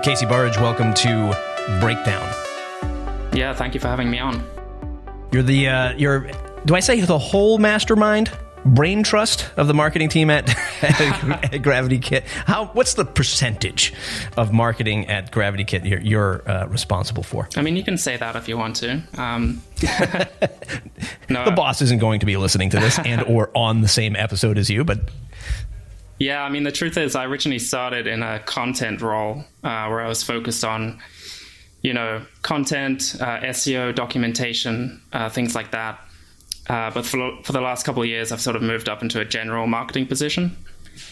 Casey Burridge, welcome to Breakdown. Yeah, thank you for having me on. You're do I say the whole mastermind, brain trust of the marketing team at GravityKit? What's the percentage of marketing at GravityKit you're responsible for? I mean, you can say that if you want to. No, the boss isn't going to be listening to this and or on the same episode as you, but... Yeah, I mean, the truth is I originally started in a content role where I was focused on, content, SEO, documentation, things like that. But for the last couple of years, I've sort of moved up into a general marketing position.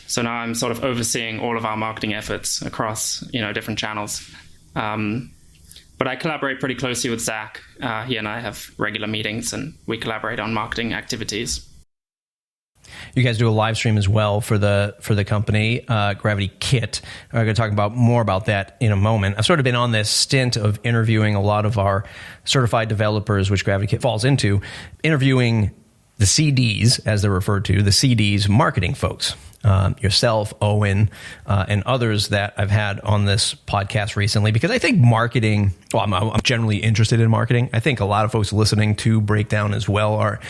So now I'm sort of overseeing all of our marketing efforts across, different channels. But I collaborate pretty closely with Zack. He and I have regular meetings and we collaborate on marketing activities. You guys do a live stream as well for the company, GravityKit. We're going to talk more about that in a moment. I've sort of been on this stint of interviewing a lot of our certified developers, which GravityKit falls into, interviewing the CDs, as they're referred to, the CDs marketing folks. Yourself, Owen, and others that I've had on this podcast recently, because I think marketing, I'm generally interested in marketing. I think a lot of folks listening to Breakdown as well are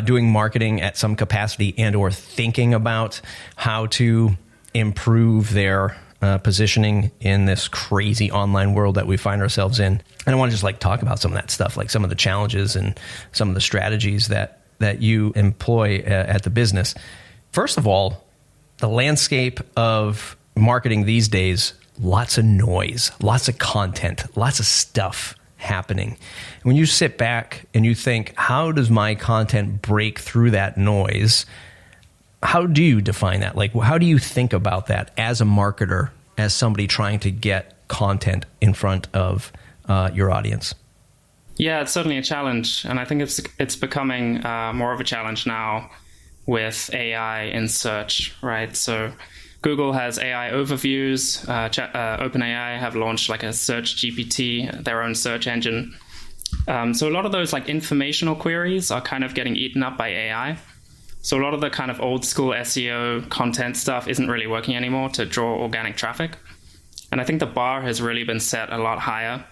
doing marketing at some capacity and or thinking about how to improve their positioning in this crazy online world that we find ourselves in. And I want to just talk about some of that stuff, like some of the challenges and some of the strategies that you employ at the business. First of all, the landscape of marketing these days, lots of noise, lots of content, lots of stuff happening. When you sit back and you think, how does my content break through that noise? How do you define that? How do you think about that as a marketer, as somebody trying to get content in front of your audience? Yeah, it's certainly a challenge. And I think it's becoming more of a challenge now with AI in search, right? So Google has AI overviews. OpenAI have launched a search GPT, their own search engine. So a lot of those informational queries are kind of getting eaten up by AI. So a lot of the kind of old school SEO content stuff isn't really working anymore to draw organic traffic. And I think the bar has really been set a lot higher.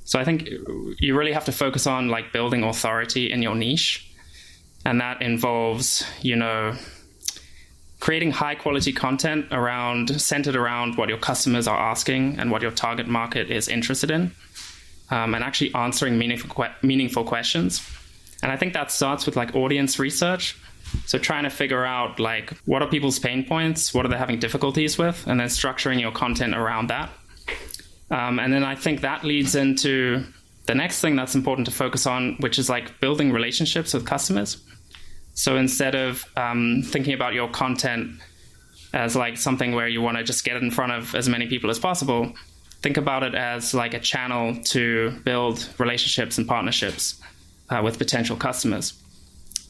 So I think you really have to focus on building authority in your niche. And that involves, creating high quality content centered around what your customers are asking and what your target market is interested in, and actually answering meaningful questions. And I think that starts with audience research. So trying to figure out what are people's pain points, what are they having difficulties with, and then structuring your content around that. And then I think that leads into the next thing that's important to focus on, which is building relationships with customers. So instead of thinking about your content as something where you want to just get it in front of as many people as possible, think about it as a channel to build relationships and partnerships with potential customers.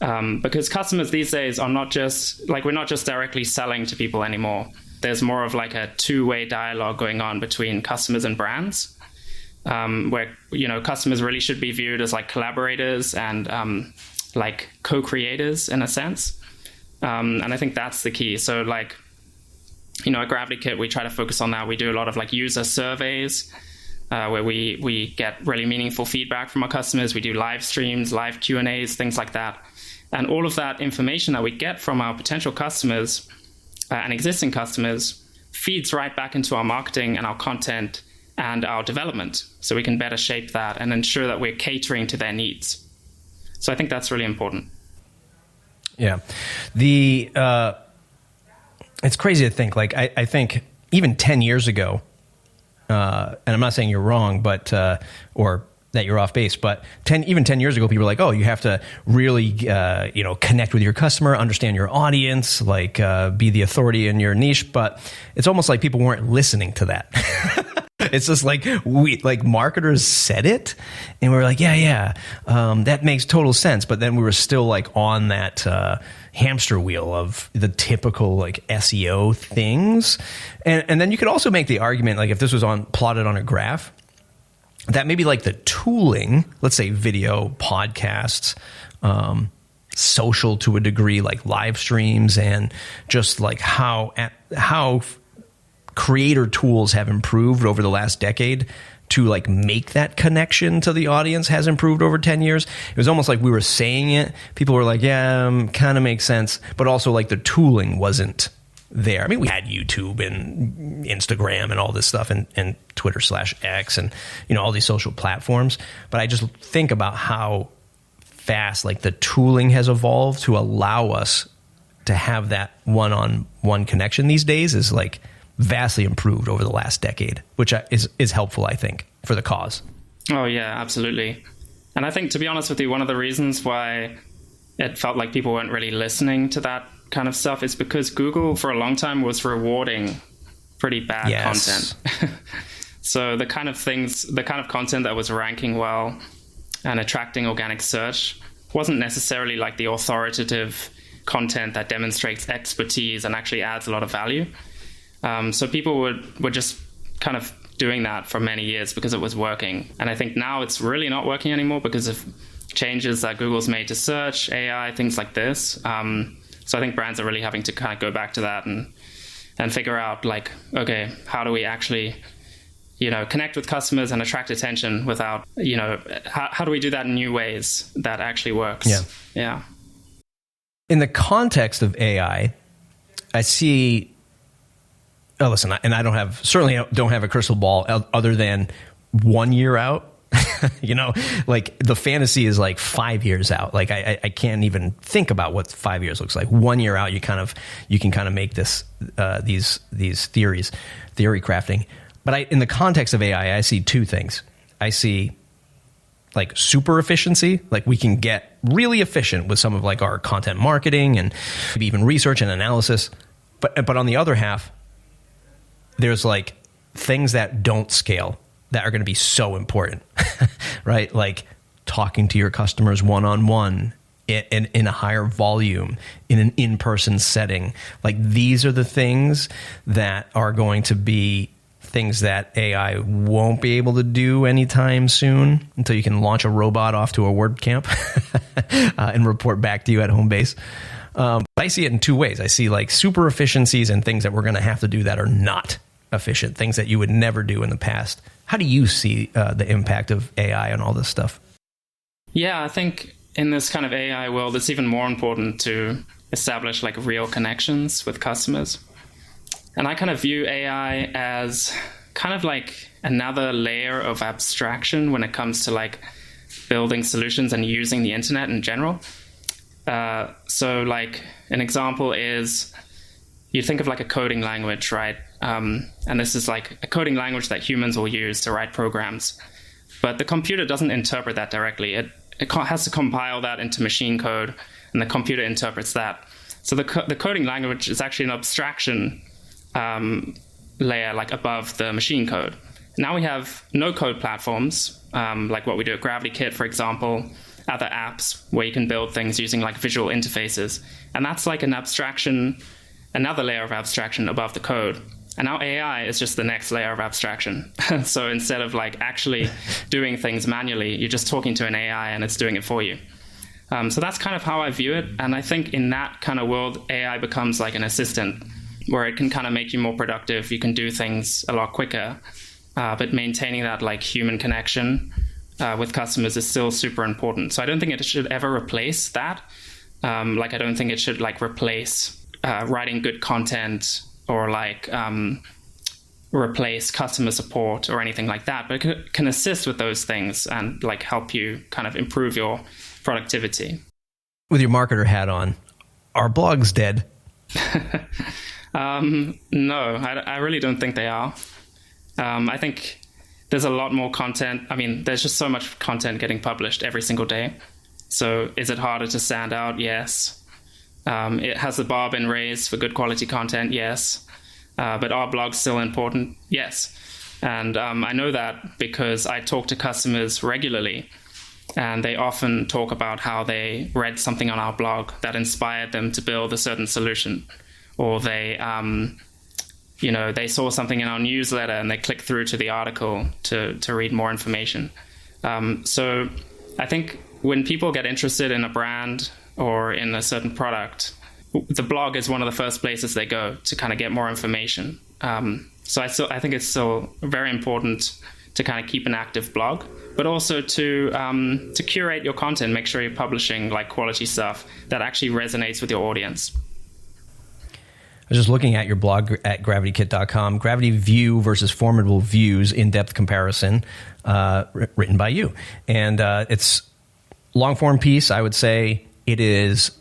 Because customers these days are not just we're not just directly selling to people anymore. There's more of a two-way dialogue going on between customers and brands, where customers really should be viewed as collaborators and co-creators in a sense. And I think that's the key. So at GravityKit, we try to focus on that. We do a lot of user surveys where we get really meaningful feedback from our customers. We do live streams, live Q&As, things like that. And all of that information that we get from our potential customers and existing customers feeds right back into our marketing and our content and our development. So we can better shape that and ensure that we're catering to their needs. So I think that's really important. Yeah. It's crazy to think, I think even 10 years ago, and I'm not saying you're wrong, but, or that you're off base, but 10 years ago, people were oh, you have to really, connect with your customer, understand your audience, be the authority in your niche. But it's almost like people weren't listening to that. It's just marketers said it and we were that makes total sense. But then we were still on that hamster wheel of the typical SEO things. And then you could also make the argument, if this was plotted on a graph, that maybe the tooling, let's say video, podcasts, social to a degree, live streams, and just how creator tools have improved over the last decade to like make that connection to the audience has improved over 10 years. It was almost like we were saying it. People were like, yeah, kind of makes sense. But also like the tooling wasn't there. I mean, we had YouTube and Instagram and all this stuff and Twitter/X and, you know, all these social platforms. But I just think about how fast like the tooling has evolved to allow us to have that one-on-one connection these days is like vastly improved over the last decade, which is helpful, I think, for the cause. Oh, yeah, absolutely. And I think, to be honest with you, one of the reasons why it felt like people weren't really listening to that kind of stuff is because Google, for a long time, was rewarding pretty bad content. So the kind of content that was ranking well and attracting organic search wasn't necessarily like the authoritative content that demonstrates expertise and actually adds a lot of value. So people were just kind of doing that for many years because it was working. And I think now it's really not working anymore because of changes that Google's made to search, AI, things like this. So I think brands are really having to kind of go back to that and figure out like, okay, how do we actually, you know, connect with customers and attract attention without, you know, how do we do that in new ways that actually works? Yeah. In the context of AI, I see. Oh, listen, and I certainly don't have a crystal ball other than 1 year out. You know, like the fantasy is like 5 years out. Like I can't even think about what 5 years looks like. 1 year out, you can kind of make this these theory crafting. But in the context of AI, I see two things. I see like super efficiency, like we can get really efficient with some of like our content marketing and maybe even research and analysis. But on the other half, there's like things that don't scale that are going to be so important, right? Like talking to your customers one-on-one in a higher volume, in an in-person setting. Like these are the things that are going to be things that AI won't be able to do anytime soon until you can launch a robot off to a WordCamp and report back to you at home base. But I see it in two ways. I see like super efficiencies and things that we're going to have to do that are not efficient, things that you would never do in the past. How do you see the impact of AI on all this stuff? Yeah, I think in this kind of AI world, it's even more important to establish like real connections with customers. And I kind of view AI as kind of like another layer of abstraction when it comes to like building solutions and using the internet in general. So like an example is you think of like a coding language, right? And this is like a coding language that humans will use to write programs. But the computer doesn't interpret that directly. It has to compile that into machine code, and the computer interprets that. So the coding language is actually an abstraction layer like above the machine code. Now we have no-code platforms, like what we do at GravityKit, for example, other apps where you can build things using like visual interfaces. And that's like an abstraction, another layer of abstraction above the code. And now AI is just the next layer of abstraction. So instead of like actually doing things manually, you're just talking to an AI and it's doing it for you. So that's kind of how I view it. And I think in that kind of world, AI becomes like an assistant where it can kind of make you more productive. You can do things a lot quicker, but maintaining that like human connection with customers is still super important. So I don't think it should ever replace that. Like I don't think it should like replace writing good content or like replace customer support or anything like that, but it can assist with those things and like help you kind of improve your productivity. With your marketer hat on, are blogs dead? No, I really don't think they are. I think there's a lot more content. I mean, there's just so much content getting published every single day. So is it harder to stand out? Yes. It has the bar been raised for good quality content? Yes. But are blogs still important? Yes. And I know that because I talk to customers regularly, and they often talk about how they read something on our blog that inspired them to build a certain solution, or they they saw something in our newsletter and they clicked through to the article to read more information. So I think when people get interested in a brand or in a certain product, the blog is one of the first places they go to kind of get more information. So I think it's still very important to kind of keep an active blog, but also to curate your content, make sure you're publishing like quality stuff that actually resonates with your audience. I was just looking at your blog at GravityKit.com, Gravity View versus Formidable Views, in-depth comparison, written by you. And it's long-form piece. I would say it is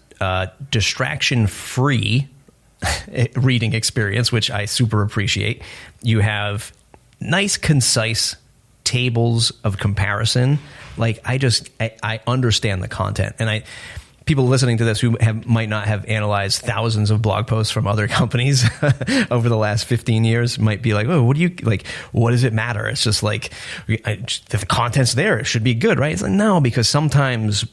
distraction-free reading experience, which I super appreciate. You have nice, concise tables of comparison. Like I understand the content, and people listening to this who might not have analyzed thousands of blog posts from other companies over the last 15 years might be like, oh, what does it matter? It's just like, the content's there. It should be good, right? It's like, no, because sometimes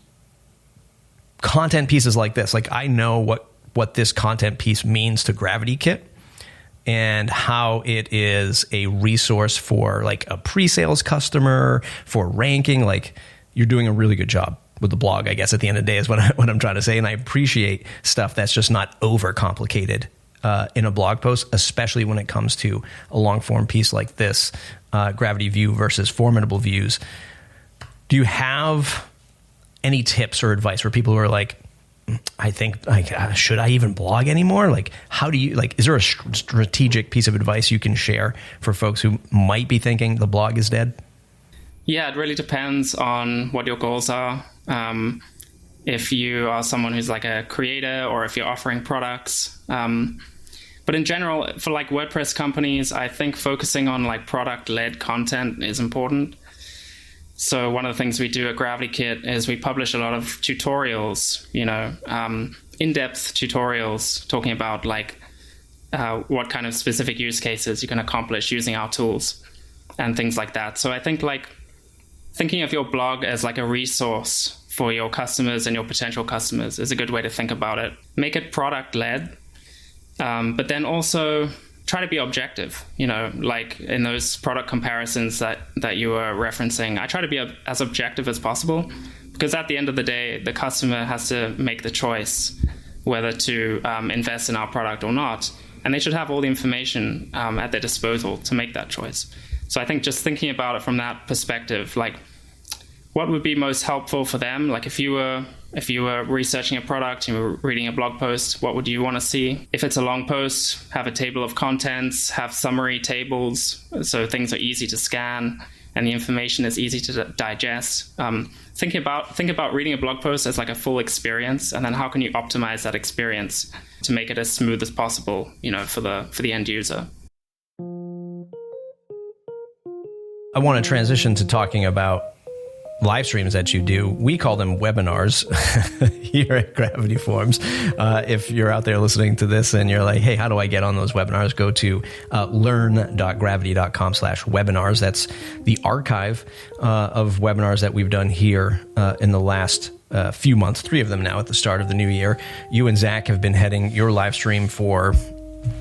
content pieces like this, like I know what this content piece means to GravityKit and how it is a resource for like a pre-sales customer, for ranking. Like, you're doing a really good job with the blog, I guess, at the end of the day is what I'm trying to say. And I appreciate stuff that's just not overcomplicated in a blog post, especially when it comes to a long form piece like this, Gravity View versus Formidable Views. Do you have any tips or advice for people who are like, I think, like, should I even blog anymore? Like, how do you, like, is there a strategic piece of advice you can share for folks who might be thinking the blog is dead? Yeah, it really depends on what your goals are. If you are someone who's like a creator or if you're offering products. But in general, for like WordPress companies, I think focusing on like product-led content is important. So one of the things we do at GravityKit is we publish a lot of tutorials, in-depth tutorials talking about like what kind of specific use cases you can accomplish using our tools and things like that. So I think like thinking of your blog as like a resource for your customers and your potential customers is a good way to think about it. Make it product-led, but then also try to be objective, like in those product comparisons that you were referencing. I try to be as objective as possible because at the end of the day, the customer has to make the choice whether to invest in our product or not. And they should have all the information at their disposal to make that choice. So I think just thinking about it from that perspective, like what would be most helpful for them? Like if you were researching a product, you were reading a blog post, what would you want to see? If it's a long post, have a table of contents, have summary tables, so things are easy to scan and the information is easy to digest. Think about reading a blog post as like a full experience, and then how can you optimize that experience to make it as smooth as possible, for the end user. I want to transition to talking about live streams that you do. We call them webinars here at Gravity Forms. If you're out there listening to this and you're like, hey, how do I get on those webinars? Go to learn.gravity.com/webinars. That's the archive of webinars that we've done here in the last few months, 3 of them now at the start of the new year. You and Zack have been heading your live stream for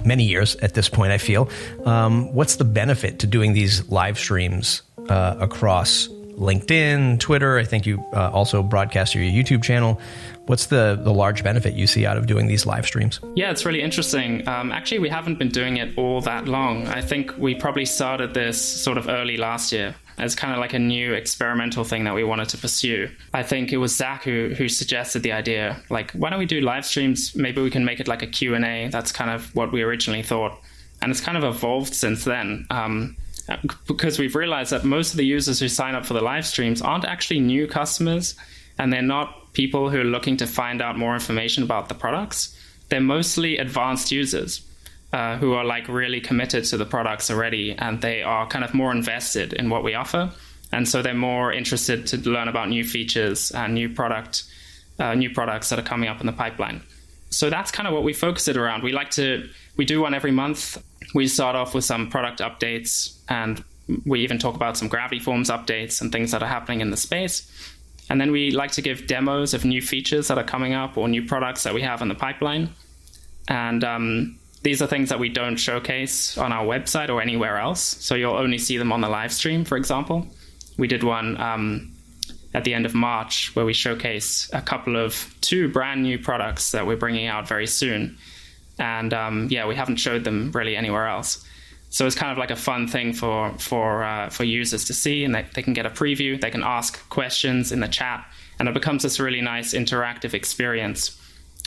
many years at this point, I feel. What's the benefit to doing these live streams across LinkedIn, Twitter? I think you also broadcast your YouTube channel. What's the large benefit you see out of doing these live streams? Yeah, it's really interesting. Actually, we haven't been doing it all that long. I think we probably started this sort of early last year as kind of like a new experimental thing that we wanted to pursue. I think it was Zack who suggested the idea, like, why don't we do live streams? Maybe we can make it like a Q&A. That's kind of what we originally thought. And it's kind of evolved since then. Because we've realized that most of the users who sign up for the live streams aren't actually new customers, and they're not people who are looking to find out more information about the products. They're mostly advanced users who are like really committed to the products already, and they are kind of more invested in what we offer. And so they're more interested to learn about new features and new products that are coming up in the pipeline. So that's kind of what we focus it around. We do one every month. We start off with some product updates, and we even talk about some Gravity Forms updates and things that are happening in the space. And then we like to give demos of new features that are coming up or new products that we have in the pipeline. And these are things that we don't showcase on our website or anywhere else. So you'll only see them on the live stream, for example. We did one at the end of March where we showcase two brand new products that we're bringing out very soon. And we haven't showed them really anywhere else. So it's kind of like a fun thing for users to see, and they can get a preview. They can ask questions in the chat, and it becomes this really nice interactive experience.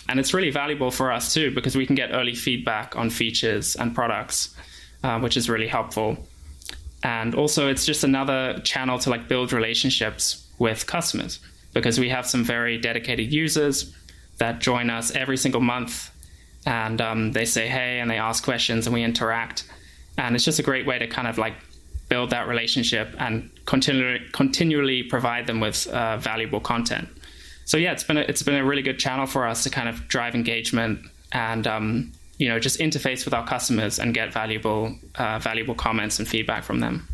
And it's really valuable for us too, because we can get early feedback on features and products, which is really helpful. And also, it's just another channel to like build relationships with customers, because we have some very dedicated users that join us every single month, and they say hey, and they ask questions, and we interact. And it's just a great way to kind of like build that relationship and continually provide them with valuable content. So yeah, it's been a really good channel for us to kind of drive engagement and just interface with our customers and get valuable comments and feedback from them.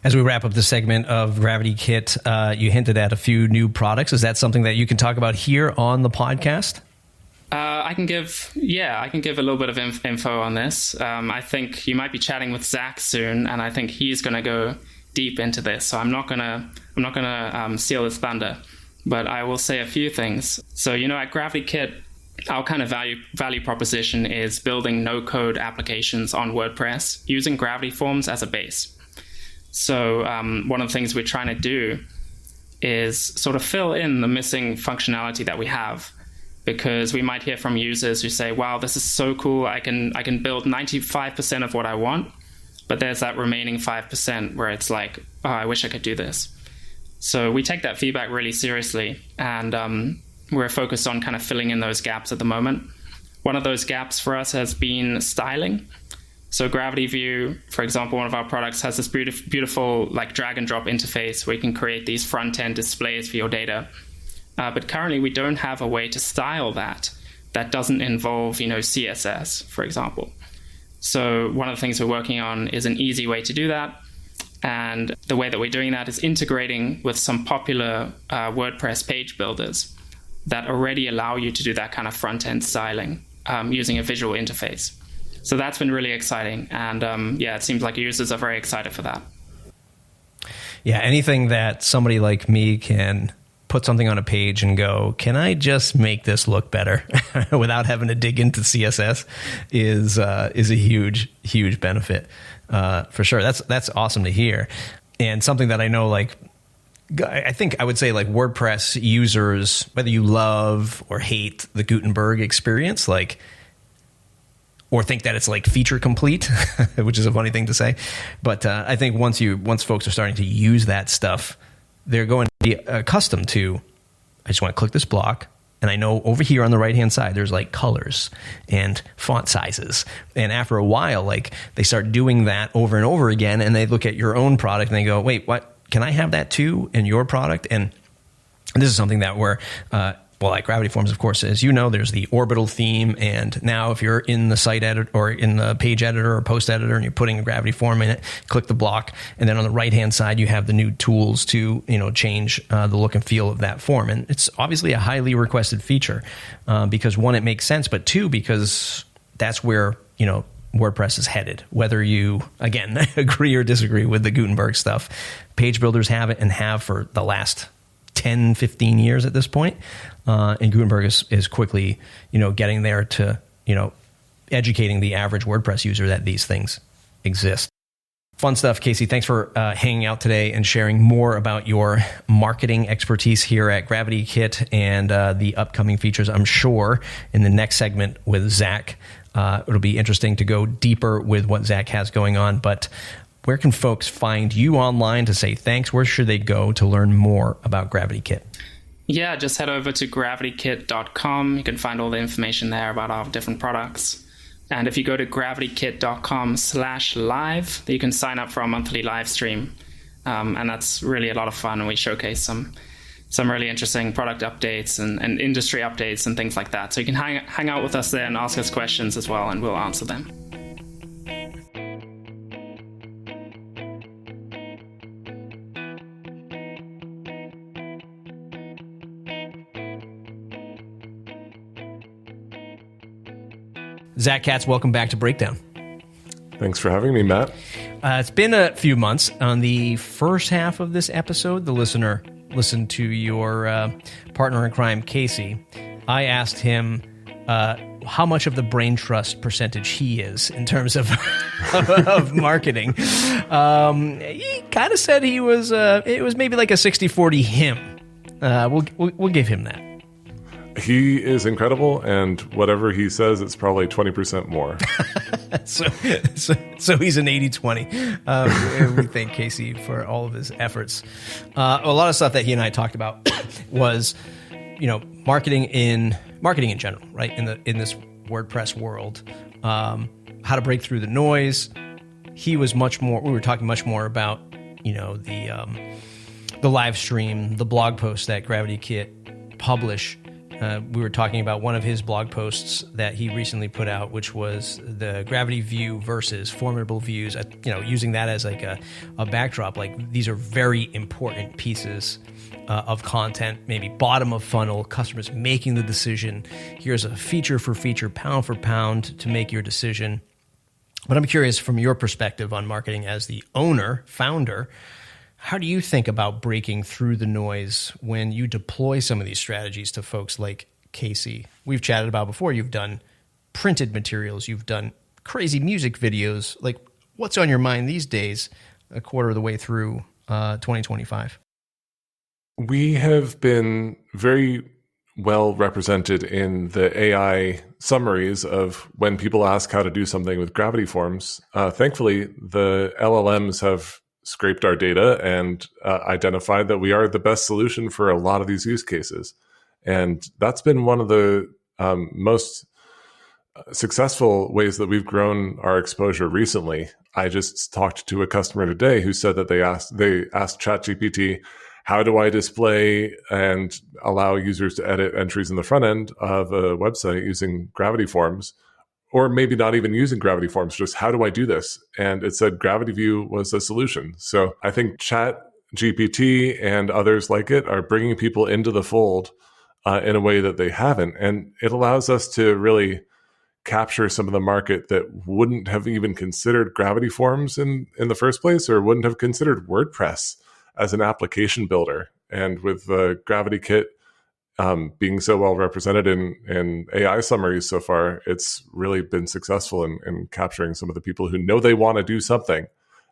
As we wrap up this segment of GravityKit, you hinted at a few new products. Is that something that you can talk about here on the podcast? I can give a little bit of info on this. I think you might be chatting with Zack soon, and I think he's going to go deep into this. So I'm not gonna steal his thunder, but I will say a few things. So at GravityKit, our kind of value proposition is building no-code applications on WordPress using Gravity Forms as a base. So one of the things we're trying to do is sort of fill in the missing functionality that we have, because we might hear from users who say, wow, this is so cool. I can build 95% of what I want, but there's that remaining 5% where it's like, oh, I wish I could do this. So we take that feedback really seriously, and we're focused on kind of filling in those gaps at the moment. One of those gaps for us has been styling. So Gravity View, for example, one of our products, has this beautiful like drag and drop interface where you can create these front-end displays for your data. But currently, we don't have a way to style that doesn't involve, CSS, for example. So one of the things we're working on is an easy way to do that. And the way that we're doing that is integrating with some popular WordPress page builders that already allow you to do that kind of front-end styling using a visual interface. So that's been really exciting. And it seems like users are very excited for that. Yeah, anything that somebody like me can put something on a page and go, can I just make this look better without having to dig into CSS is a huge benefit for sure. That's awesome to hear. And something that I know, I think I would say WordPress users, whether you love or hate the Gutenberg experience, or think that it's feature complete, which is a funny thing to say. But I think once folks are starting to use that stuff, they're going to be accustomed to, I just want to click this block, and I know over here on the right-hand side, there's colors and font sizes. And after a while, they start doing that over and over again, and they look at your own product and they go, wait, what? Can I have that too in your product? And this is something that we're, like Gravity Forms, of course, as you know, there's the orbital theme. And now if you're in the site editor or in the page editor or post editor and you're putting a Gravity Form in it, click the block. And then on the right-hand side, you have the new tools to, change the look and feel of that form. And it's obviously a highly requested feature because one, it makes sense, but two, because that's where, WordPress is headed. Whether you, again, agree or disagree with the Gutenberg stuff, page builders have it and have for the last 10, 15 years at this point. And Gutenberg is quickly, getting there to, educating the average WordPress user that these things exist. Fun stuff, Casey. Thanks for hanging out today and sharing more about your marketing expertise here at GravityKit and the upcoming features. I'm sure in the next segment with Zack, it'll be interesting to go deeper with what Zack has going on. But where can folks find you online to say thanks? Where should they go to learn more about GravityKit? Yeah, just head over to gravitykit.com. You can find all the information there about our different products. And if you go to gravitykit.com/live, you can sign up for our monthly live stream. And that's really a lot of fun. And we showcase some really interesting product updates and industry updates and things like that. So you can hang out with us there and ask us questions as well, and we'll answer them. Zack Katz, welcome back to Breakdown. Thanks for having me, Matt. It's been a few months. On the first half of this episode, the listener listened to your partner in crime, Casey. I asked him how much of the brain trust percentage he is in terms of of marketing. He kind of said he was. It was maybe like a 60-40 him. We'll give him that. He is incredible, and whatever he says, it's probably 20% more. So he's an 80-20. We thank Casey for all of his efforts. A lot of stuff that he and I talked about was, marketing in general, right? In this WordPress world, how to break through the noise. We were talking much more about, the live stream, the blog post that GravityKit publish. We were talking about one of his blog posts that he recently put out, which was the Gravity View versus Formidable Views, using that as like a backdrop. Like, these are very important pieces of content, maybe bottom of funnel, customers making the decision. Here's a feature for feature, pound for pound to make your decision. But I'm curious, from your perspective on marketing as the owner, founder, how do you think about breaking through the noise when you deploy some of these strategies to folks like Casey? We've chatted about before. You've done printed materials. You've done crazy music videos. Like, what's on your mind these days, a quarter of the way through 2025? We have been very well represented in the AI summaries of when people ask how to do something with Gravity Forms. Thankfully, the LLMs have scraped our data and identified that we are the best solution for a lot of these use cases. And that's been one of the most successful ways that we've grown our exposure recently. I just talked to a customer today who said that they asked ChatGPT, how do I display and allow users to edit entries in the front end of a website using Gravity Forms? Or maybe not even using Gravity Forms, just how do I do this? And it said Gravity View was a solution. So I think ChatGPT and others like it are bringing people into the fold in a way that they haven't. And it allows us to really capture some of the market that wouldn't have even considered Gravity Forms in the first place, or wouldn't have considered WordPress as an application builder. And with GravityKit being so well represented in AI summaries so far, it's really been successful in capturing some of the people who know they want to do something.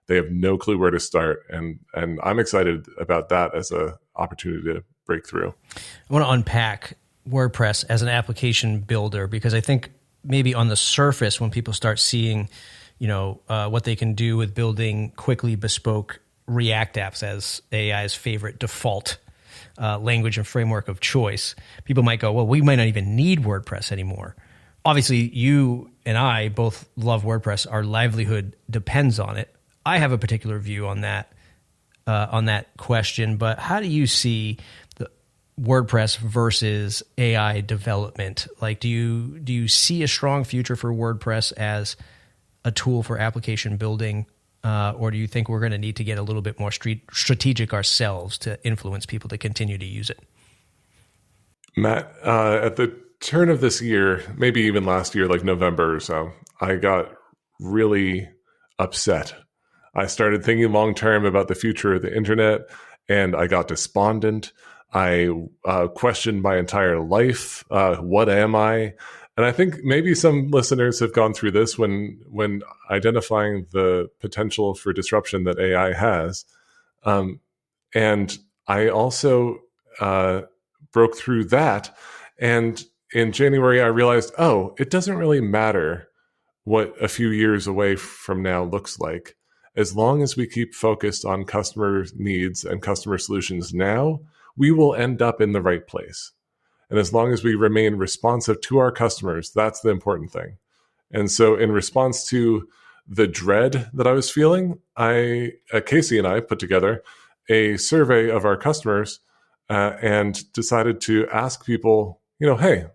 They have no clue where to start. And I'm excited about that as an opportunity to break through. I want to unpack WordPress as an application builder, because I think maybe on the surface, when people start seeing, what they can do with building quickly bespoke React apps as AI's favorite default language and framework of choice, people might go, well, we might not even need WordPress anymore. Obviously, you and I both love WordPress. Our livelihood depends on it. I have a particular view on that question, but how do you see the WordPress versus AI development? Like, do you see a strong future for WordPress as a tool for application building? Or do you think we're going to need to get a little bit more strategic ourselves to influence people to continue to use it? Matt, at the turn of this year, maybe even last year, like November or so, I got really upset. I started thinking long-term about the future of the internet, and I got despondent. I questioned my entire life. What am I? And I think maybe some listeners have gone through this when identifying the potential for disruption that AI has. And I also broke through that. And in January, I realized, it doesn't really matter what a few years away from now looks like. As long as we keep focused on customer needs and customer solutions now, we will end up in the right place. And as long as we remain responsive to our customers, that's the important thing. And so in response to the dread that I was feeling, Casey and I put together a survey of our customers and decided to ask people, hey,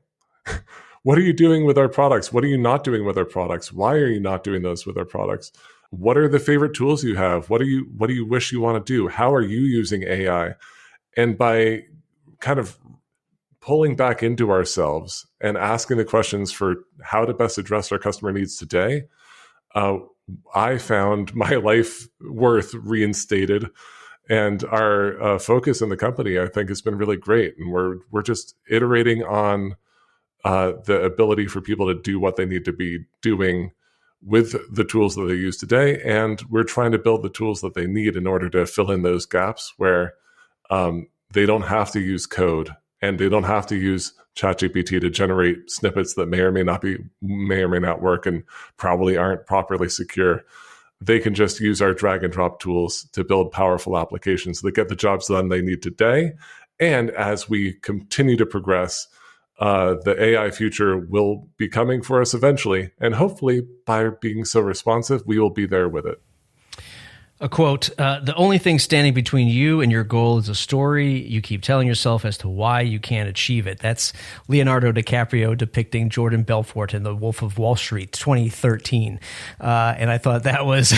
what are you doing with our products? What are you not doing with our products? Why are you not doing those with our products? What are the favorite tools you have? What do you wish you want to do? How are you using AI? And by kind of pulling back into ourselves and asking the questions for how to best address our customer needs today, I found my life worth reinstated. And our focus in the company, I think, has been really great. And we're just iterating on the ability for people to do what they need to be doing with the tools that they use today. And we're trying to build the tools that they need in order to fill in those gaps where they don't have to use code and they don't have to use ChatGPT to generate snippets that may or may not work and probably aren't properly secure. They can just use our drag and drop tools to build powerful applications that get the jobs done they need today. And as we continue to progress, the AI future will be coming for us eventually. And hopefully, by being so responsive, we will be there with it. A quote, the only thing standing between you and your goal is a story you keep telling yourself as to why you can't achieve it. That's Leonardo DiCaprio depicting Jordan Belfort in The Wolf of Wall Street, 2013. And I thought that was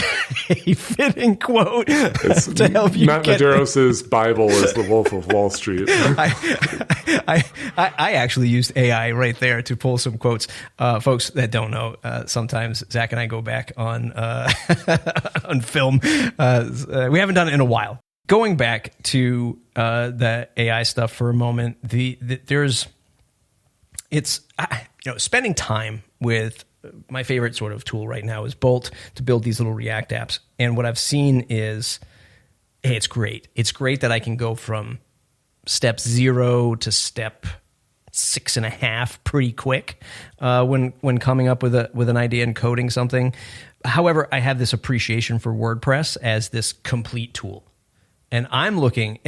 a fitting quote to help you Matt Medeiros' Bible is The Wolf of Wall Street. I actually used AI right there to pull some quotes. Folks that don't know, sometimes Zach and I go back on on film. We haven't done it in a while. Going back to the AI stuff for a moment, spending time with my favorite sort of tool right now is Bolt to build these little React apps. And what I've seen is, hey, it's great. It's great that I can go from step 0 to step 6.5 pretty quick when coming up with an idea and coding something. However, I have this appreciation for WordPress as this complete tool. And I'm looking,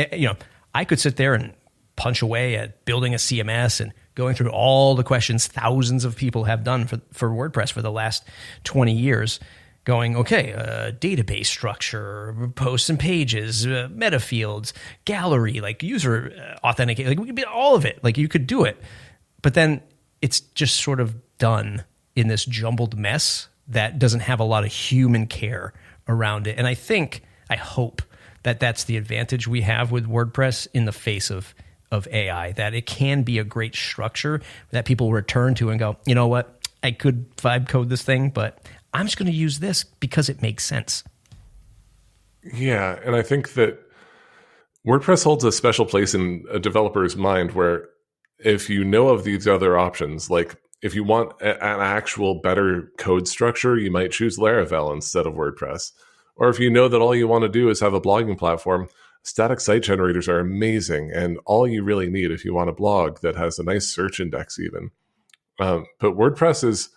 I could sit there and punch away at building a CMS and going through all the questions thousands of people have done for WordPress for the last 20 years, going, okay, database structure, posts and pages, meta fields, gallery, like user authenticate, like we could be all of it. Like you could do it. But then it's just sort of done in this jumbled mess that doesn't have a lot of human care around it. And I hope that that's the advantage we have with WordPress in the face of AI, that it can be a great structure that people return to and go, you know what, I could vibe code this thing, but I'm just going to use this because it makes sense. Yeah, and I think that WordPress holds a special place in a developer's mind where if you know of these other options, like if you want an actual better code structure, you might choose Laravel instead of WordPress. Or if you know that all you want to do is have a blogging platform, static site generators are amazing and all you really need if you want a blog that has a nice search index even. But WordPress is,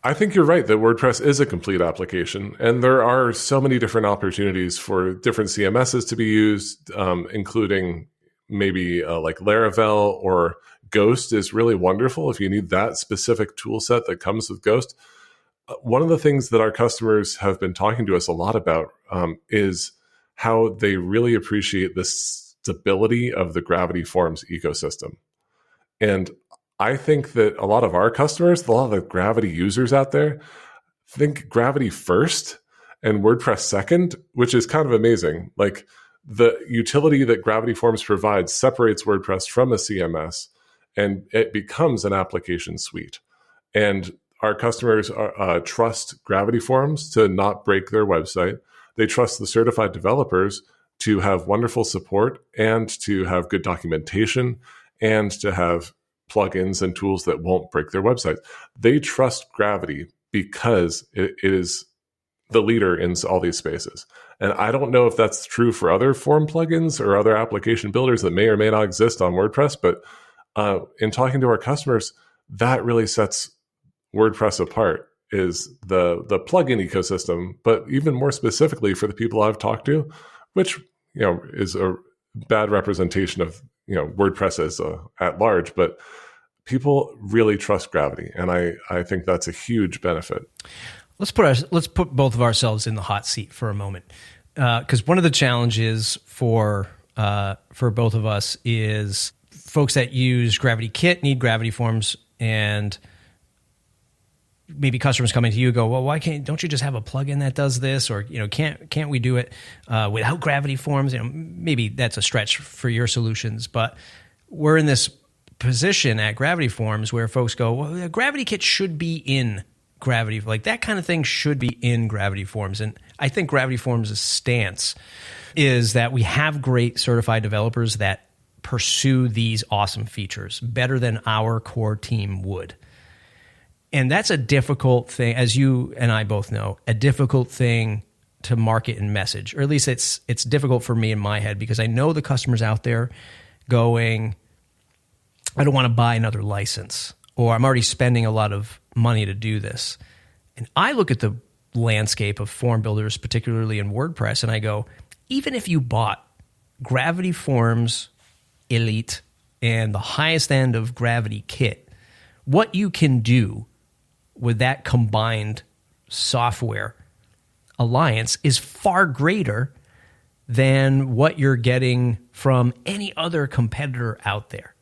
I think you're right that WordPress is a complete application. And there are so many different opportunities for different CMSs to be used, including maybe like Laravel or Ghost is really wonderful if you need that specific tool set that comes with Ghost. One of the things that our customers have been talking to us a lot about is how they really appreciate the stability of the Gravity Forms ecosystem. And I think that a lot of our customers, a lot of the Gravity users out there, think Gravity first and WordPress second, which is kind of amazing. Like the utility that Gravity Forms provides separates WordPress from a CMS and it becomes an application suite. And our customers trust Gravity Forms to not break their website. They trust the certified developers to have wonderful support and to have good documentation and to have plugins and tools that won't break their website. They trust Gravity because it is the leader in all these spaces. And I don't know if that's true for other form plugins or other application builders that may or may not exist on WordPress, but in talking to our customers, that really sets WordPress apart, is the plugin ecosystem, but even more specifically for the people I've talked to, which is a bad representation of WordPress as at large, but people really trust Gravity, and I think that's a huge benefit. Let's put both of ourselves in the hot seat for a moment, because one of the challenges for both of us is folks that use GravityKit need Gravity Forms, and maybe customers coming to you go, well, don't you just have a plugin that does this? Or, can't we do it without Gravity Forms? Maybe that's a stretch for your solutions, but we're in this position at Gravity Forms where folks go, well, GravityKit should be in Gravity, like that kind of thing should be in Gravity Forms. And I think Gravity Forms' stance is that we have great certified developers that pursue these awesome features better than our core team would. And that's a difficult thing, as you and I both know, a difficult thing to market and message, or at least it's difficult for me in my head, because I know the customers out there going, I don't want to buy another license, or I'm already spending a lot of money to do this. And I look at the landscape of form builders, particularly in WordPress, and I go, even if you bought Gravity Forms Elite and the highest end of GravityKit, what you can do with that combined software alliance is far greater than what you're getting from any other competitor out there.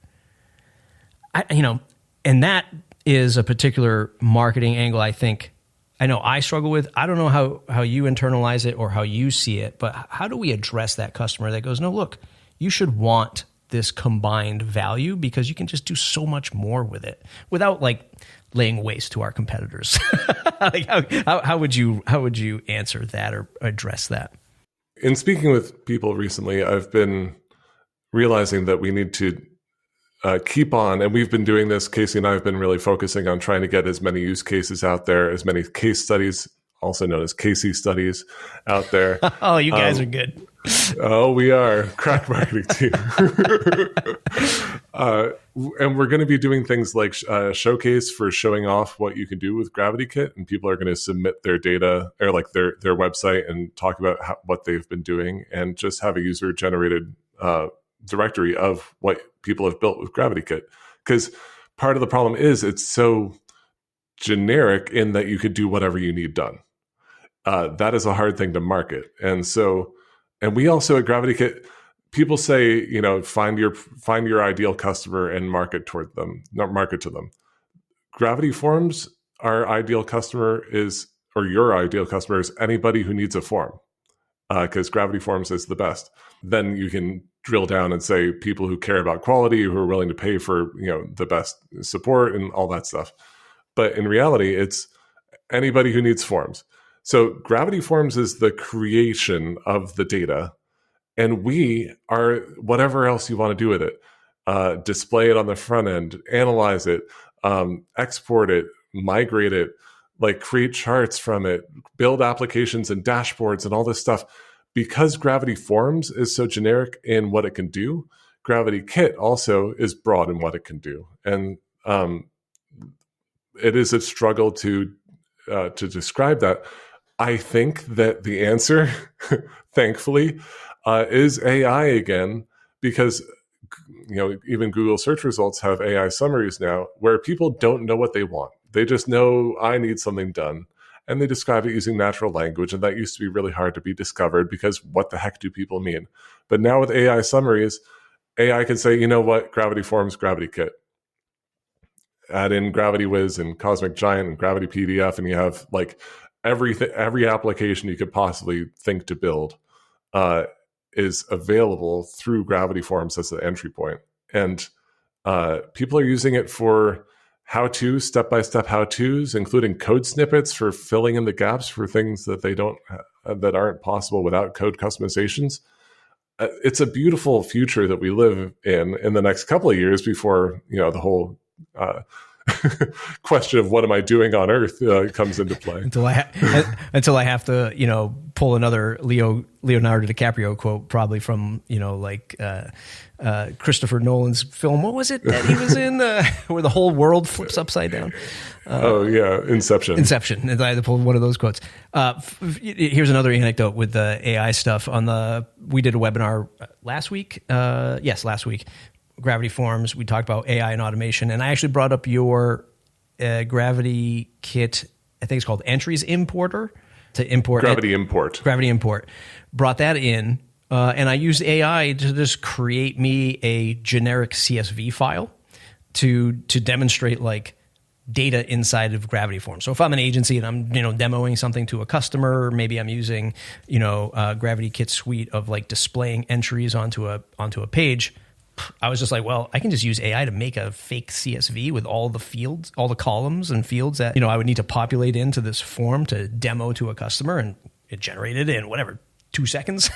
And that is a particular marketing angle I know I struggle with. I don't know how you internalize it or how you see it, but how do we address that customer that goes, no, look, you should want this combined value because you can just do so much more with it without laying waste to our competitors. How would you answer that or address that? In speaking with people recently, I've been realizing that we need to keep on, and we've been doing this. Casey and I have been really focusing on trying to get as many use cases out there, as many case studies, also known as Casey studies, out there. Oh, you guys are good. Oh, we are. Crack marketing team. And we're going to be doing things like showcase for showing off what you can do with GravityKit, and people are going to submit their data or their website and talk about what they've been doing, and just have a user generated directory of what people have built with GravityKit. Because part of the problem is it's so generic in that you could do whatever you need done. That is a hard thing to market. And we also at GravityKit, people say, find your ideal customer and market to them. Gravity Forms, our ideal customer your ideal customer is anybody who needs a form, because Gravity Forms is the best. Then you can drill down and say people who care about quality, who are willing to pay for the best support and all that stuff. But in reality, it's anybody who needs forms. So Gravity Forms is the creation of the data, and we are whatever else you want to do with it. Display it on the front end, analyze it, export it, migrate it, create charts from it, build applications and dashboards and all this stuff. Because Gravity Forms is so generic in what it can do, GravityKit also is broad in what it can do. And it is a struggle to describe that. I think that the answer, thankfully, is AI again, because even Google search results have AI summaries now where people don't know what they want. They just know, I need something done. And they describe it using natural language. And that used to be really hard to be discovered, because what the heck do people mean? But now with AI summaries, AI can say, you know what, Gravity Forms, GravityKit. Add in Gravity Wiz and Cosmic Giant and Gravity PDF, and you have every application you could possibly think to build is available through Gravity Forms as the entry point. And people are using it for how-tos, step-by-step how-tos, including code snippets for filling in the gaps for things that that aren't possible without code customizations. It's a beautiful future that we live in the next couple of years before the whole question of what am I doing on Earth comes into play. Until I have to pull another Leonardo DiCaprio quote, probably from Christopher Nolan's film. What was it that he was in where the whole world flips upside down? Inception. And I had to pull one of those quotes. Here's another anecdote with the AI stuff. We did a webinar last week. Last week. Gravity Forms. We talked about AI and automation, and I actually brought up your GravityKit. I think it's called Entries Importer to import Gravity Import. Gravity Import. Brought that in, and I used AI to just create me a generic CSV file to demonstrate data inside of Gravity Forms. So if I'm an agency and I'm demoing something to a customer, maybe I'm using GravityKit suite of displaying entries onto a page. I was just I can just use AI to make a fake CSV with all the fields, all the columns and fields that, I would need to populate into this form to demo to a customer, and it generated in whatever, 2 seconds.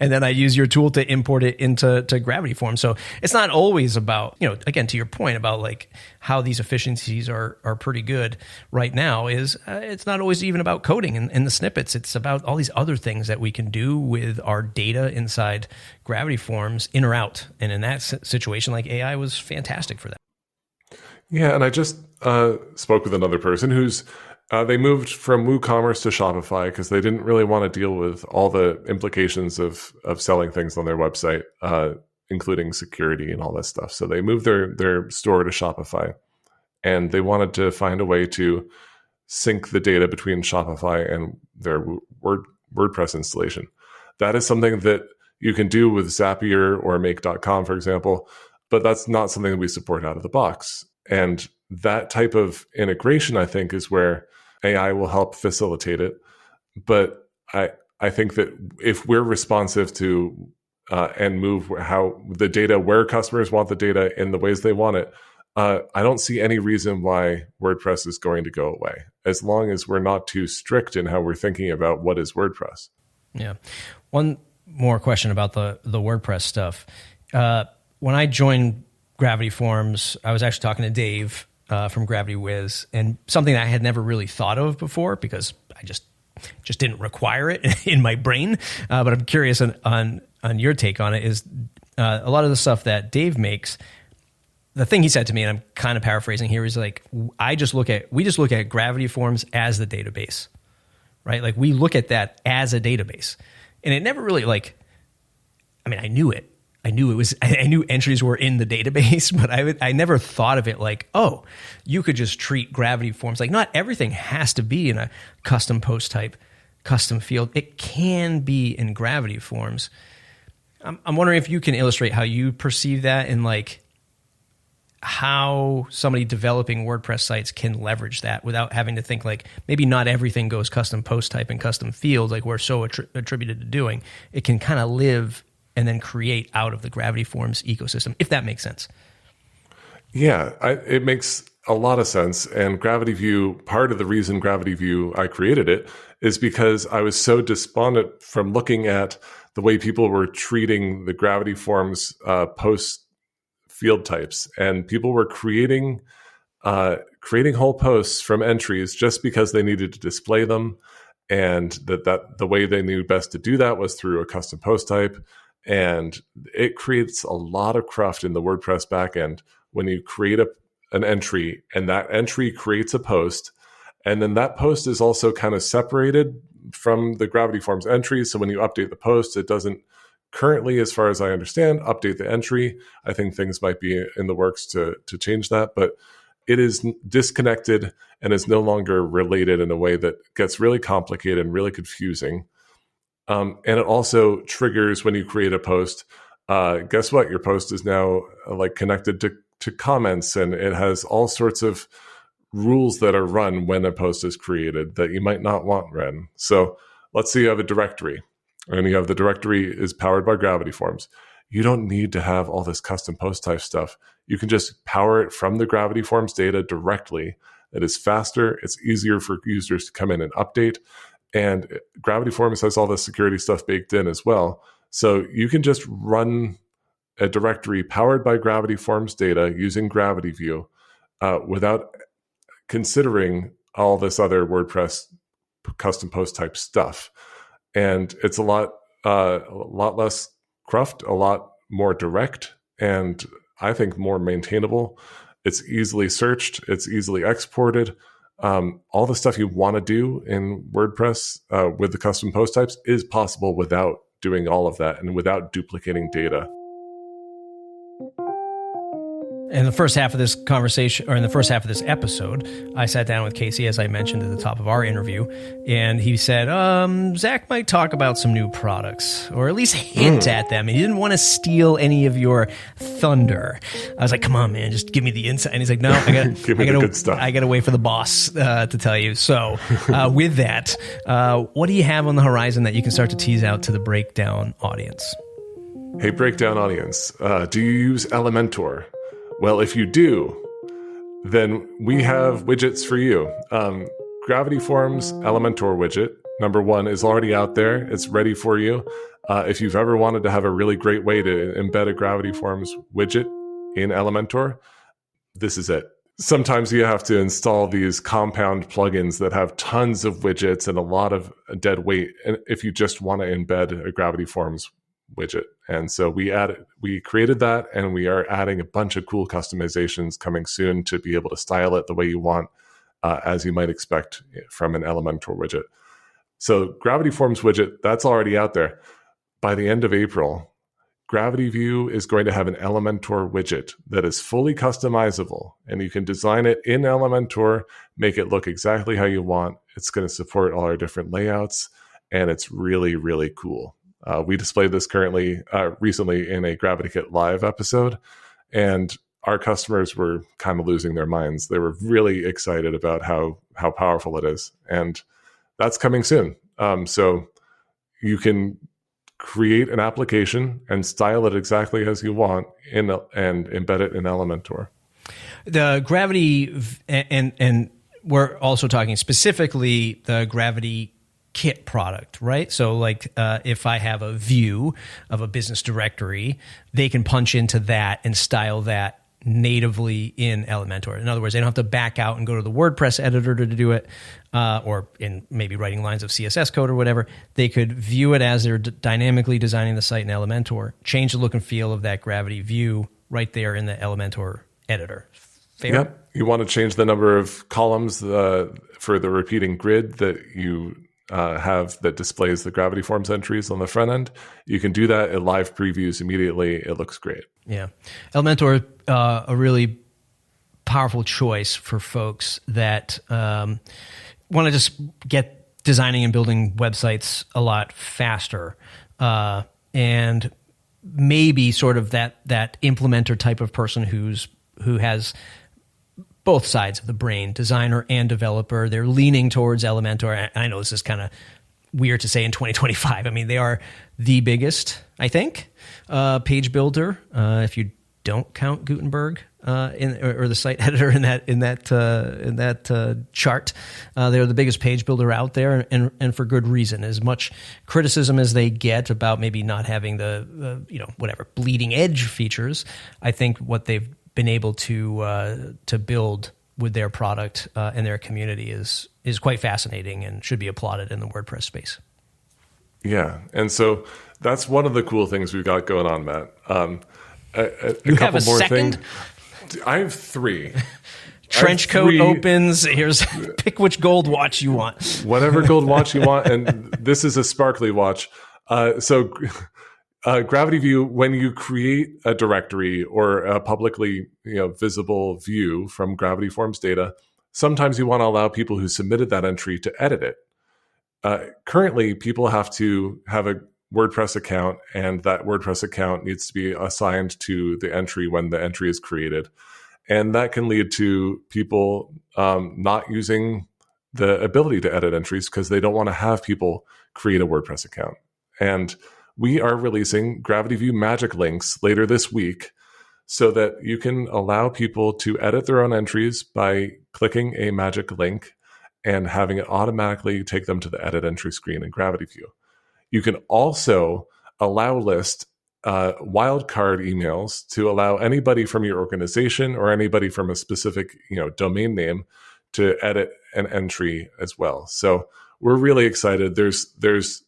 And then I use your tool to import it into Gravity Forms. So it's not always about, again, to your point about like how these efficiencies are pretty good right now is it's not always even about coding and the snippets. It's about all these other things that we can do with our data inside Gravity Forms in or out. And in that situation, like AI was fantastic for that. Yeah. And I just spoke with another person who's they moved from WooCommerce to Shopify because they didn't really want to deal with all the implications of selling things on their website, including security and all that stuff. So they moved their store to Shopify, and they wanted to find a way to sync the data between Shopify and their WordPress installation. That is something that you can do with Zapier or Make.com, for example, but that's not something that we support out of the box. And that type of integration, I think, is where AI will help facilitate it. But I think that if we're responsive to and move how the data, where customers want the data in the ways they want it, I don't see any reason why WordPress is going to go away, as long as we're not too strict in how we're thinking about what is WordPress. Yeah. One more question about the WordPress stuff. When I joined Gravity Forms, I was actually talking to Dave from Gravity Wiz, and something that I had never really thought of before because I just didn't require it in my brain. But I'm curious on your take on it. Is a lot of the stuff that Dave makes. The thing he said to me, and I'm kind of paraphrasing here, is like we just look at Gravity Forms as the database, right? Like we look at that as a database, and it never really I knew it. I knew entries were in the database, but I never thought of it like, oh, you could just treat Gravity Forms. Like not everything has to be in a custom post type, custom field. It can be in Gravity Forms. I'm wondering if you can illustrate how you perceive that and like how somebody developing WordPress sites can leverage that without having to think like maybe not everything goes custom post type and custom field like we're so attributed to doing. It can kind of live and then create out of the Gravity Forms ecosystem, if that makes sense. Yeah, it makes a lot of sense. And Gravity View, part of the reason Gravity View, I created it, is because I was so despondent from looking at the way people were treating the Gravity Forms post field types. And people were creating whole posts from entries just because they needed to display them. And that the way they knew best to do that was through a custom post type. And it creates a lot of cruft in the WordPress backend when you create an entry and that entry creates a post. And then that post is also kind of separated from the Gravity Forms entry. So when you update the post, it doesn't currently, as far as I understand, update the entry. I think things might be in the works to change that, but it is disconnected and is no longer related in a way that gets really complicated and really confusing. And it also triggers when you create a post. Guess what? Your post is now like connected to comments, and it has all sorts of rules that are run when a post is created that you might not want run. So let's say you have a directory, and you have the directory is powered by Gravity Forms. You don't need to have all this custom post type stuff. You can just power it from the Gravity Forms data directly. It is faster. It's easier for users to come in and update. And Gravity Forms has all the security stuff baked in as well. So you can just run a directory powered by Gravity Forms data using Gravity View without considering all this other WordPress custom post type stuff. And it's a lot less cruft, a lot more direct, and I think more maintainable. It's easily searched. It's easily exported. All the stuff you want to do in WordPress with the custom post types is possible without doing all of that and without duplicating data. In the first half of this conversation, or in the first half of this episode, I sat down with Casey, as I mentioned at the top of our interview, and he said, Zack might talk about some new products, or at least hint at them. And he didn't want to steal any of your thunder. I was like, come on, man, just give me the insight. And he's like, no, I got to wait for the boss to tell you. So with that, what do you have on the horizon that you can start to tease out to the Breakdown audience? Hey, Breakdown audience, do you use Elementor? Well, if you do, then we have widgets for you. Gravity Forms Elementor widget number one, is already out there. It's ready for you. If you've ever wanted to have a really great way to embed a Gravity Forms widget in Elementor, this is it. Sometimes you have to install these compound plugins that have tons of widgets and a lot of dead weight if you just want to embed a Gravity Forms widget. And so we created that, and we are adding a bunch of cool customizations coming soon to be able to style it the way you want, as you might expect from an Elementor widget. So Gravity Forms widget, that's already out there. By the end of April, Gravity View is going to have an Elementor widget that is fully customizable, and you can design it in Elementor, make it look exactly how you want. It's going to support all our different layouts, and it's really, really cool. We displayed this recently in a GravityKit live episode, and our customers were kind of losing their minds. They were really excited about how powerful it is, and that's coming soon. So you can create an application and style it exactly as you want and embed it in Elementor. The Gravity, and we're also talking specifically the GravityKit product, right? So like if I have a view of a business directory, they can punch into that and style that natively in Elementor. In other words, they don't have to back out and go to the WordPress editor to do it, or in maybe writing lines of CSS code or whatever. They could view it as they're dynamically designing the site in Elementor, change the look and feel of that Gravity view right there in the Elementor editor. Fair? Yep. You want to change the number of columns for the repeating grid that you have that displays the Gravity Forms entries on the front end. You can do that in live previews immediately. It looks great. Yeah. Elementor, a really powerful choice for folks that want to just get designing and building websites a lot faster, and maybe sort of that implementer type of person who has both sides of the brain, designer and developer. They're leaning towards Elementor. I know this is kind of weird to say in 2025. I mean, they are the biggest, I think, page builder. If you don't count Gutenberg or the site editor in that chart, they're the biggest page builder out there, and for good reason. As much criticism as they get about maybe not having the bleeding edge features, I think what they've been able to build with their product and their community is quite fascinating and should be applauded in the WordPress space. Yeah, and so that's one of the cool things we've got going on, Matt. You have a second? I have three. Trench coat opens. Here's pick which gold watch you want. Whatever gold watch you want, and this is a sparkly watch. So Gravity View, when you create a directory or a publicly visible view from Gravity Forms data, sometimes you want to allow people who submitted that entry to edit it. Currently, people have to have a WordPress account, and that WordPress account needs to be assigned to the entry when the entry is created. And that can lead to people not using the ability to edit entries because they don't want to have people create a WordPress account. And we are releasing Gravity View magic links later this week so that you can allow people to edit their own entries by clicking a magic link and having it automatically take them to the edit entry screen in Gravity View. You can also allow list wildcard emails to allow anybody from your organization or anybody from a specific domain name to edit an entry as well. So we're really excited. There's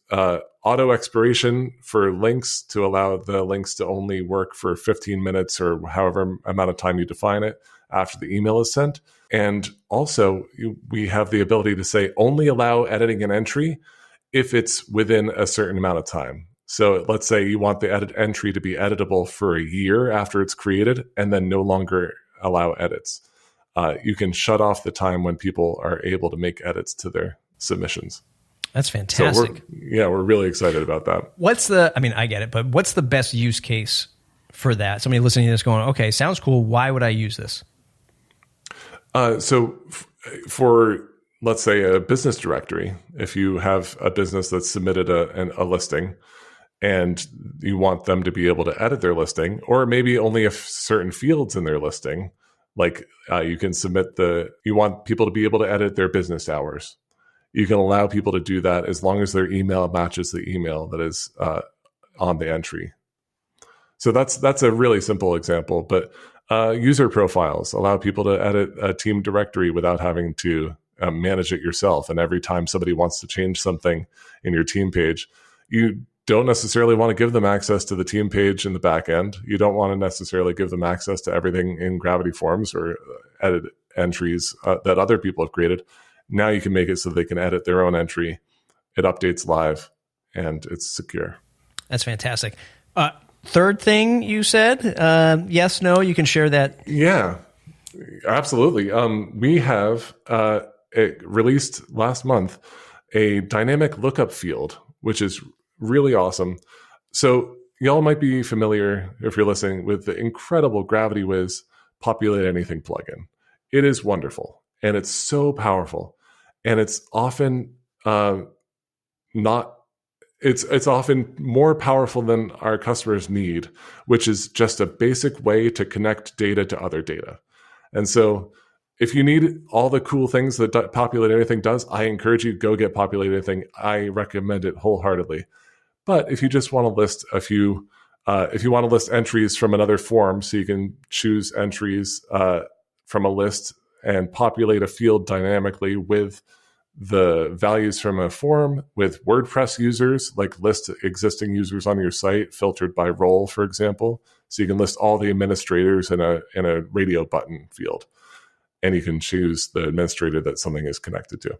auto expiration for links to allow the links to only work for 15 minutes or however amount of time you define it after the email is sent. And also we have the ability to say only allow editing an entry if it's within a certain amount of time. So let's say you want the edit entry to be editable for a year after it's created and then no longer allow edits. You can shut off the time when people are able to make edits to their submissions. That's fantastic. So we're really excited about that. I get it, but what's the best use case for that? Somebody listening to this going, okay, sounds cool. Why would I use this? For, let's say, a business directory, if you have a business that's submitted a listing and you want them to be able to edit their listing, or maybe only certain fields in their listing, like you can submit you want people to be able to edit their business hours. you can allow people to do that as long as their email matches the email that is on the entry. So that's a really simple example. But user profiles allow people to edit a team directory without having to manage it yourself. And every time somebody wants to change something in your team page, you don't necessarily want to give them access to the team page in the back end. You don't want to necessarily give them access to everything in Gravity Forms or edit entries that other people have created. Now you can make it so they can edit their own entry. It updates live and it's secure. That's fantastic. Third thing you said, yes, no, you can share that. Yeah, absolutely. We have released last month a dynamic lookup field, which is really awesome. So y'all might be familiar, if you're listening, with the incredible GravityWiz Populate Anything plugin. It is wonderful, and it's so powerful, and it's often It's often more powerful than our customers need, which is just a basic way to connect data to other data. And so if you need all the cool things that Populate Anything does, I encourage you to go get Populate Anything. I recommend it wholeheartedly. But if you just want to list if you want to list entries from another form, so you can choose entries from a list and populate a field dynamically with the values from a form, with WordPress users, like list existing users on your site filtered by role, for example. So you can list all the administrators in a radio button field, and you can choose the administrator that something is connected to.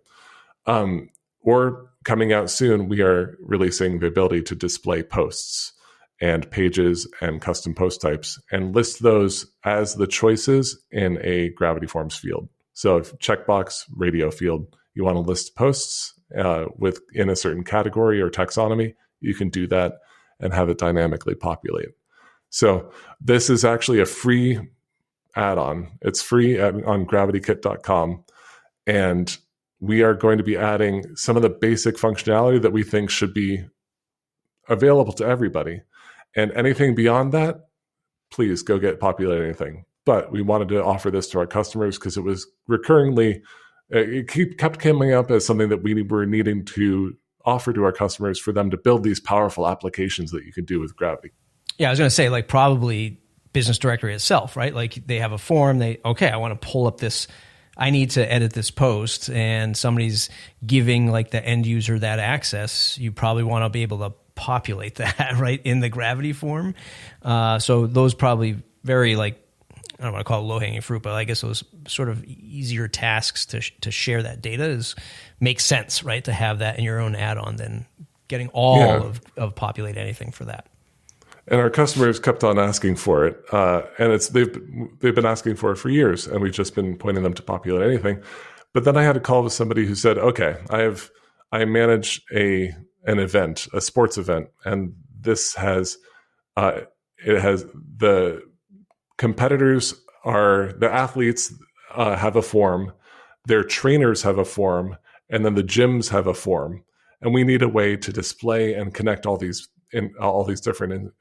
Or coming out soon, we are releasing the ability to display posts and pages and custom post types and list those as the choices in a Gravity Forms field. So if checkbox radio field, you want to list posts in a certain category or taxonomy, you can do that and have it dynamically populate. So this is actually a free add-on. It's free on GravityKit.com. And we are going to be adding some of the basic functionality that we think should be available to everybody. And anything beyond that, please go get Populate Anything. But we wanted to offer this to our customers because it was recurringly, it kept coming up as something that we were needing to offer to our customers for them to build these powerful applications that you can do with Gravity. Yeah, I was going to say, like, probably business directory itself, right? Like they have a form, I want to pull up this, I need to edit this post, and somebody's giving like the end user that access. You probably want to be able to populate that right in the Gravity form. So those probably very, like, I don't want to call it low-hanging fruit, but I guess those sort of easier tasks to share that data makes sense, right? To have that in your own add-on than getting all of Populate Anything for that. And our customers kept on asking for it, and they've been asking for it for years, and we've just been pointing them to Populate Anything. But then I had a call with somebody who said, "Okay, I manage an event, a sports event, and this has the competitors the athletes have a form, their trainers have a form, and then the gyms have a form, and we need a way to display and connect all these different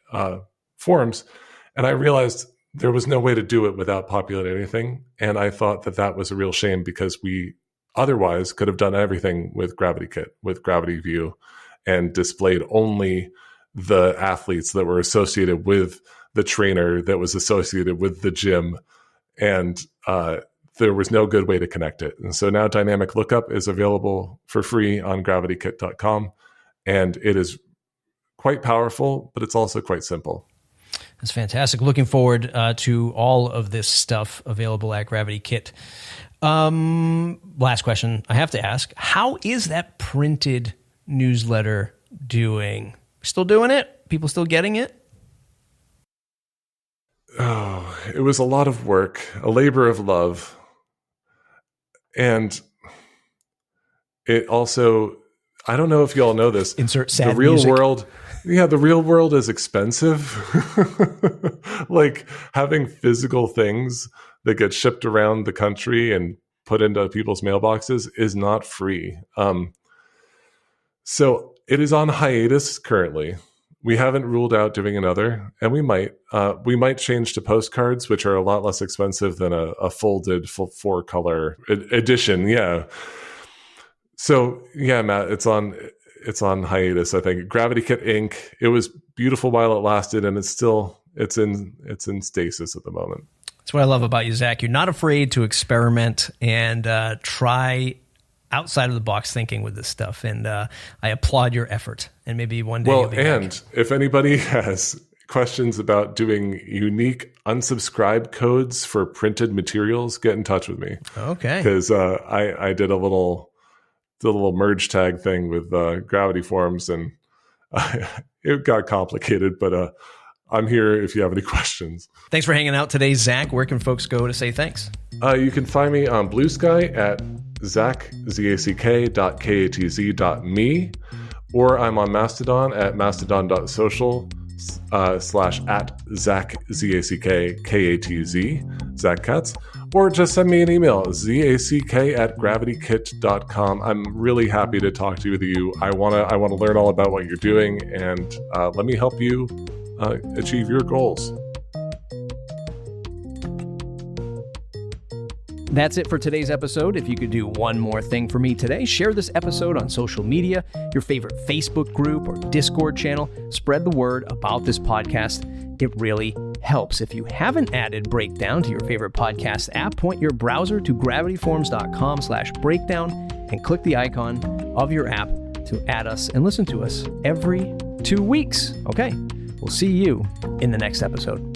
forms." And I realized there was no way to do it without Populate Anything, and I thought that was a real shame because we otherwise could have done everything with GravityKit, with Gravity View, and displayed only the athletes that were associated with the trainer that was associated with the gym, and there was no good way to connect it. And so now Dynamic Lookup is available for free on GravityKit.com, and it is quite powerful, but it's also quite simple. That's fantastic. Looking forward to all of this stuff available at GravityKit. Last question I have to ask: how is that printed newsletter doing? Still doing it? People still getting it? Oh, it was a lot of work, a labor of love. And it also, I don't know if y'all know this. Insert sad the real music. world. Yeah, the real world is expensive. Like having physical things that get shipped around the country and put into people's mailboxes is not free. So it is on hiatus currently. We haven't ruled out doing another, and we might. We might change to postcards, which are a lot less expensive than a folded full 4-color edition. Yeah. So yeah, Matt, it's on hiatus. I think GravityKit Inc. It was beautiful while it lasted, and it's in stasis at the moment. That's what I love about you, Zack. You're not afraid to experiment and try outside of the box thinking with this stuff, and I applaud your effort. And maybe one day. Well, and if anybody has questions about doing unique unsubscribe codes for printed materials, get in touch with me. Okay. Because I did a little merge tag thing with Gravity Forms, and it got complicated, but I'm here if you have any questions. Thanks for hanging out today, Zack. Where can folks go to say thanks? You can find me on Blue Sky at zack.katz.me, or I'm on Mastodon at mastodon.social /@ZackZackKatz, Zack Katz, or just send me an email, zack@gravitykit.com. I'm really happy to talk to you. I want to learn all about what you're doing, and let me help you achieve your goals. That's it for today's episode. If you could do one more thing for me today, share this episode on social media, your favorite Facebook group or Discord channel. Spread the word about this podcast. It really helps. If you haven't added Breakdown to your favorite podcast app, point your browser to gravityforms.com/breakdown and click the icon of your app to add us and listen to us every 2 weeks. Okay, we'll see you in the next episode.